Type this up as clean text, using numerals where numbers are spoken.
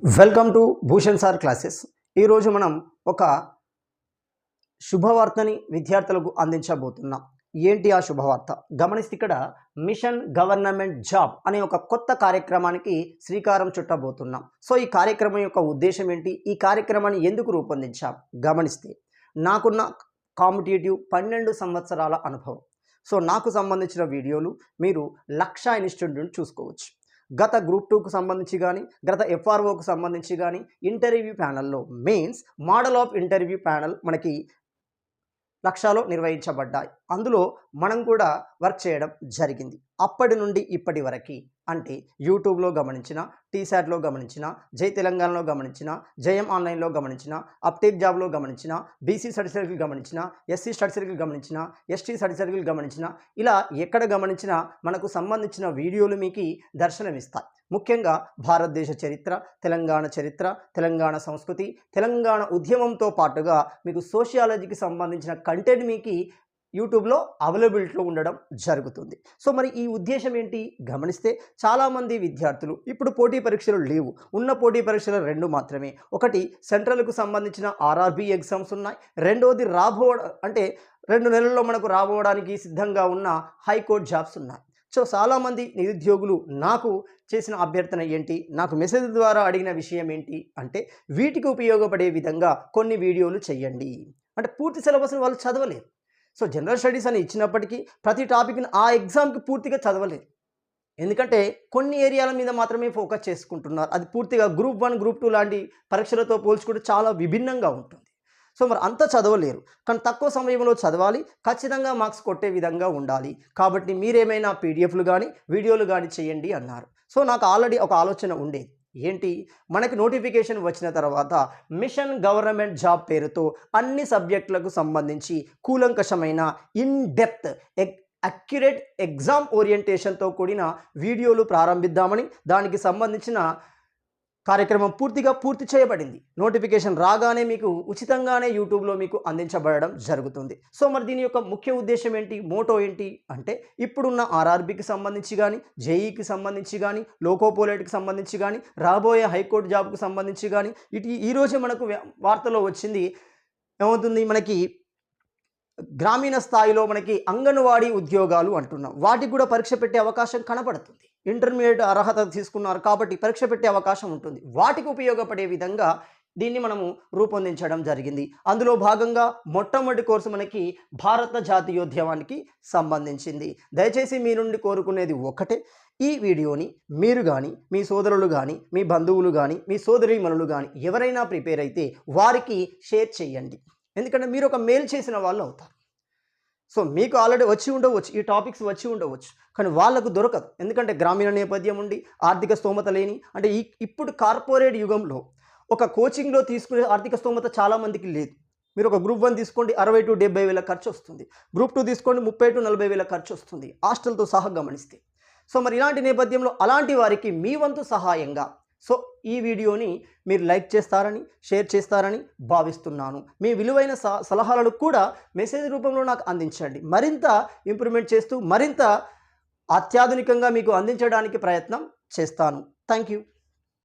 Welcome to Bhushan sir classes. ఈరోజు మనం ఒక శుభవార్తని విద్యార్థులకు అందించబోతున్నాం. ఏంటి ఆ శుభవార్త? గమనిస్తే ఇక్కడ మిషన్ గవర్నమెంట్ జాబ్ అనే ఒక కొత్త కార్యక్రమానికి శ్రీకారం చుట్టబోతున్నాం. సో ఈ కార్యక్రమం యొక్క ఉద్దేశం ఏంటి? ఈ కార్యక్రమాన్ని ఎందుకు రూపొందించాం? గమనిస్తే నాకున్న కాంపిటేటివ్ 12 సంవత్సరాల అనుభవం. సో నాకు సంబంధించిన వీడియోలు మీరు లక్ష ఇన్స్టిట్యూట్ నుండి చూసుకోవచ్చు. గత గ్రూప్ 2కు సంబంధించి కానీ, గత FROకు సంబంధించి కానీ ఇంటర్వ్యూ ప్యానల్లో mains model of interview panel మనకి లక్షలో నిర్వహించబడ్డాయి. అందులో మనం కూడా వర్క్ చేయడం జరిగింది. అప్పటి నుండి ఇప్పటి వరకు అంటే యూట్యూబ్లో గమనించిన, టీశాట్లో గమనించిన, జై తెలంగాణలో గమనించిన, జయం ఆన్లైన్లో గమనించిన, అప్టేక్ జాబ్లో గమనించిన, బీసీ స్టడీ సర్కిల్ గమనించిన, ఎస్సీ స్టడీ సర్కిల్ గమనించిన, ఎస్టీ స్టడీ సర్కిల్ గమనించిన, ఇలా ఎక్కడ గమనించినా మనకు సంబంధించిన వీడియోలు మీకు దర్శనమిస్తాయి. ముఖ్యంగా భారతదేశ చరిత్ర, తెలంగాణ సంస్కృతి, తెలంగాణ ఉద్యమంతో పాటుగా మీకు సోషియాలజీకి సంబంధించిన కంటెంట్ మీకు యూట్యూబ్లో అవైలబిలిటీలో ఉండడం జరుగుతుంది. సో మరి ఈ ఉద్దేశం ఏంటి? గమనిస్తే చాలామంది విద్యార్థులు ఇప్పుడు పోటీ పరీక్షలు లేవు, ఉన్న పోటీ పరీక్షలు 2 మాత్రమే. ఒకటి సెంట్రల్కు సంబంధించిన RRB ఎగ్జామ్స్ ఉన్నాయి, రెండోది అంటే 2 నెలల్లో మనకు రాబోవడానికి సిద్ధంగా ఉన్న హైకోర్టు జాబ్స్ ఉన్నాయి. సో చాలామంది నిరుద్యోగులు నాకు చేసిన అభ్యర్థన ఏంటి, నాకు మెసేజ్ ద్వారా అడిగిన విషయం ఏంటి అంటే వీటికి ఉపయోగపడే విధంగా కొన్ని వీడియోలు చేయండి. అంటే పూర్తి సిలబస్ని వాళ్ళు చదవలేరు. సో జనరల్ స్టడీస్ అని ఇచ్చినప్పటికీ ప్రతి టాపిక్ని ఆ ఎగ్జామ్కి పూర్తిగా చదవలేరు. ఎందుకంటే కొన్ని ఏరియాల మీద మాత్రమే ఫోకస్ చేసుకుంటున్నారు. అది పూర్తిగా గ్రూప్ 1, గ్రూప్ 2 లాంటి పరీక్షలతో పోల్చుకుంటే చాలా విభిన్నంగా ఉంటుంది. సో మరి అంతా చదవలేరు, కానీ తక్కువ సమయంలో చదవాలి, ఖచ్చితంగా మార్క్స్ కొట్టే విధంగా ఉండాలి. కాబట్టి మీరేమైనా పీడిఎఫ్లు కానీ వీడియోలు కానీ చేయండి అన్నారు. సో నాకు ఆల్రెడీ ఒక ఆలోచన ఉండేది. ఏంటి, మనకి నోటిఫికేషన్ వచ్చిన తర్వాత మిషన్ గవర్నమెంట్ జాబ్ పేరుతో అన్ని సబ్జెక్టులకు సంబంధించి కూలంకషమైన ఇన్ డెప్త్ అక్యురేట్ ఎగ్జామ్ ఓరియంటేషన్తో కూడిన వీడియోలు ప్రారంభిద్దామని, దానికి సంబంధించిన కార్యక్రమం పూర్తి చేయబడింది. నోటిఫికేషన్ రాగానే మీకు ఉచితంగానే యూట్యూబ్లో మీకు అందించబడడం జరుగుతుంది. సో మరి దీని యొక్క ముఖ్య ఉద్దేశం ఏంటి, మోటో ఏంటి అంటే ఇప్పుడున్న RRBకి సంబంధించి కానీ, జేఈకి సంబంధించి కానీ, లోకోపోలేట్కి సంబంధించి కానీ, రాబోయే హైకోర్టు జాబ్కు సంబంధించి కానీ, ఈరోజే మనకు వార్తలో వచ్చింది. ఏమవుతుంది, మనకి గ్రామీణ స్థాయిలో మనకి అంగన్వాడీ ఉద్యోగాలు అంటున్నాం, వాటికి కూడా పరీక్ష పెట్టే అవకాశం కనబడుతుంది. ఇంటర్మీడియట్ అర్హత తీసుకున్నారు కాబట్టి పరీక్ష పెట్టే అవకాశం ఉంటుంది. వాటికి ఉపయోగపడే విధంగా దీన్ని మనము రూపొందించడం జరిగింది. అందులో భాగంగా మొట్టమొదటి కోర్సు మనకి భారత జాతీయోద్యమానికి సంబంధించింది. దయచేసి మీ నుండి కోరుకునేది ఒకటే, ఈ వీడియోని మీరు కానీ, మీ సోదరులు కానీ, మీ బంధువులు కానీ, మీ సోదరీమణులు కానీ ఎవరైనా ప్రిపేర్ అయితే వారికి షేర్ చేయండి. ఎందుకంటే మీరు ఒక మేలు చేసిన వాళ్ళు అవుతారు. సో మీకు ఆల్రెడీ వచ్చి ఉండవచ్చు, ఈ టాపిక్స్ వచ్చి ఉండవచ్చు, కానీ వాళ్ళకు దొరకదు. ఎందుకంటే గ్రామీణ నేపథ్యం ఉండి ఆర్థిక స్తోమత లేని, అంటే ఇప్పుడు కార్పొరేట్ యుగంలో ఒక కోచింగ్లో తీసుకునే ఆర్థిక స్తోమత చాలామందికి లేదు. మీరు ఒక గ్రూప్ 1 తీసుకోండి, 60 to 70 వేల ఖర్చు వస్తుంది. గ్రూప్ 2 తీసుకోండి, 30 to 40 వేల ఖర్చు వస్తుంది, హాస్టల్తో సహా గమనిస్తే. సో మరి ఇలాంటి నేపథ్యంలో అలాంటి వారికి మీ వంతు సహాయంగా సో ఈ వీడియోని మీరు లైక్ చేస్తారని, షేర్ చేస్తారని భావిస్తున్నాను. మీ విలువైన సలహాలను కూడా మెసేజ్ రూపంలో నాకు అందించండి. మరింత ఇంప్రూవ్మెంట్ చేస్తూ మరింత అత్యాధునికంగా మీకు అందించడానికి ప్రయత్నం చేస్తాను. Thank you.